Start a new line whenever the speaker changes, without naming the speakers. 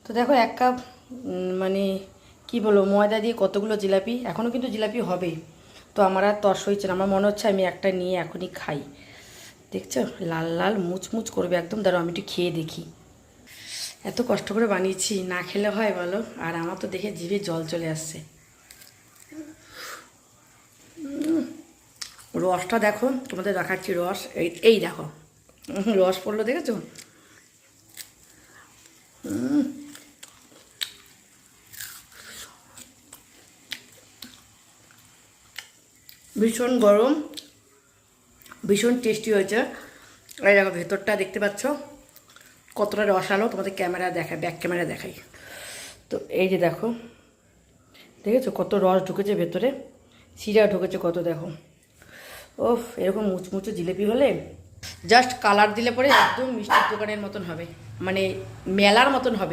তো দেখো 1 কাপ মানে কি বলবো ময়দা দিয়ে কতগুলো জিলাপি, এখনও কিন্তু জিলাপি হবে। তো আমার আর তর্স হচ্ছে না, আমার মনে হচ্ছে আমি একটা নিয়ে এখনই খাই। দেখছো লাল লাল মুচমুচ করবে একদম, দাঁড়াও আমি একটু খেয়ে দেখি। এত কষ্ট করে বানিয়েছি, না খেলে হয় বলো? আর আমার তো দেখে জিভে জল চলে আসছে। রসটা দেখো, তোমাদের দেখাচ্ছি রস, এই দেখো রস পড়লো, দেখেছো? ভীষণ গরম, ভীষণ টেস্টি হয়েছে। এই দেখো ভেতরটা দেখতে পাচ্ছ কতটা রসালো, তোমাদের ক্যামেরা দেখায়, ব্যাক ক্যামেরা দেখাই। তো এই যে দেখো, দেখেছো কত রস ঢুকেছে ভেতরে, শিরা ঢুকেছে কত, দেখো। ওফ, এরকম মুচমুচে জিলিপি হলে জাস্ট কালার দিলে পরে একদম মিষ্টির দোকানের মতন হবে, মানে মেলার মতন হবে।